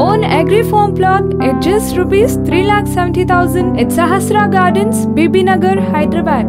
Own agri farm plot at just rupees 3,70,000 at Sahasra Gardens, Bibinagar, Hyderabad.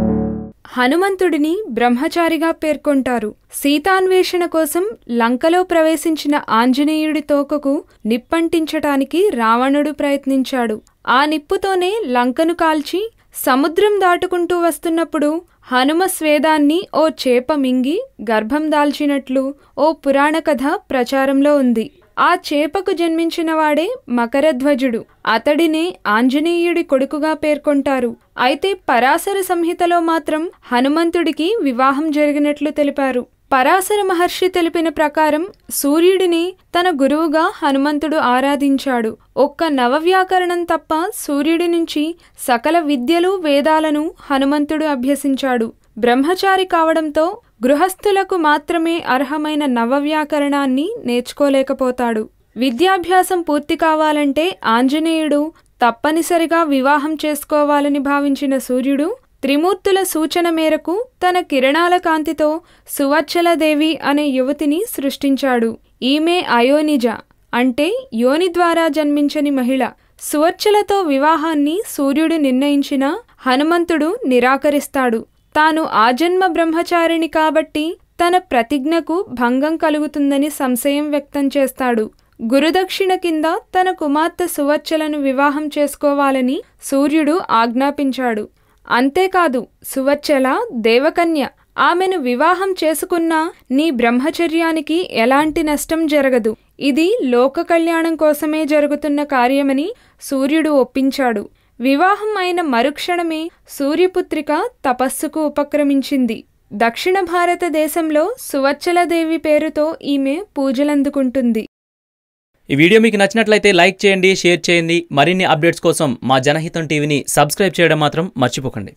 హనుమంతుడిని బ్రహ్మచారిగా పేర్కొంటారు. సీతాన్వేషణ కోసం లంకలో ప్రవేశించిన ఆంజనేయుడి తోకకు నిప్పంటించటానికి రావణుడు ప్రయత్నించాడు. ఆ నిప్పుతోనే లంకను కాల్చి సముద్రం దాటుకుంటూ వస్తున్నప్పుడు హనుమ స్వేదాన్ని ఓ చేప మింగి గర్భం దాల్చినట్లు ఓ పురాణ కథ ప్రచారంలో ఉంది. ఆ చేపకు జన్మించినవాడే మకరధ్వజుడు. అతడినే ఆంజనేయుడి కొడుకుగా పేర్కొంటారు. అయితే పరాశర సంహితలో మాత్రం హనుమంతుడికి వివాహం జరిగినట్లు తెలిపారు. పరాశర మహర్షి తెలిపిన ప్రకారం సూర్యుడిని తన గురువుగా హనుమంతుడు ఆరాధించాడు. ఒక్క నవవ్యాకరణం తప్ప సూర్యుడి నుంచి సకల విద్యలు వేదాలను హనుమంతుడు అభ్యసించాడు. బ్రహ్మచారి కావడంతో గృహస్థులకు మాత్రమే అర్హమైన నవవ్యాకరణాన్ని నేర్చుకోలేకపోతాడు. విద్యాభ్యాసం పూర్తి కావాలంటే ఆంజనేయుడు తప్పనిసరిగా వివాహం చేసుకోవాలని భావించిన సూర్యుడు త్రిమూర్తుల సూచన మేరకు తన కిరణాల కాంతితో సువచ్చలదేవి అనే యువతిని సృష్టించాడు. ఈమె అయోనిజ అంటే యోని ద్వారా జన్మించని మహిళ. సువచ్చలతో వివాహాన్ని సూర్యుడు నిర్ణయించిన హనుమంతుడు నిరాకరిస్తాడు. తాను ఆజన్మ బ్రహ్మచారిణి కాబట్టి తన ప్రతిజ్ఞకు భంగం కలుగుతుందని సంశయం వ్యక్తం చేస్తాడు. గురుదక్షిణ కింద తన కుమార్తె సువచ్చలను వివాహం చేసుకోవాలని సూర్యుడు ఆజ్ఞాపించాడు. అంతేకాదు, సువచ్చల దేవకన్య. ఆమెను వివాహం చేసుకున్నా నీ బ్రహ్మచర్యానికి ఎలాంటి నష్టం జరగదు. ఇది లోక కళ్యాణం కోసమే జరుగుతున్న కార్యమని సూర్యుడు ఒప్పించాడు. వివాహం అయిన మరుక్షణమే సూర్యపుత్రిక తపస్సుకు ఉపక్రమించింది. దక్షిణ భారతదేశంలో సువచ్చలదేవి పేరుతో ఈమె పూజలందుకుంటుంది. ఈ వీడియో మీకు నచ్చినట్లయితే లైక్ చేయండి, షేర్ చేయండి. మరిన్ని అప్డేట్స్ కోసం మా జనహితం టీవీని సబ్స్క్రైబ్ చేయడం మాత్రం మర్చిపోకండి.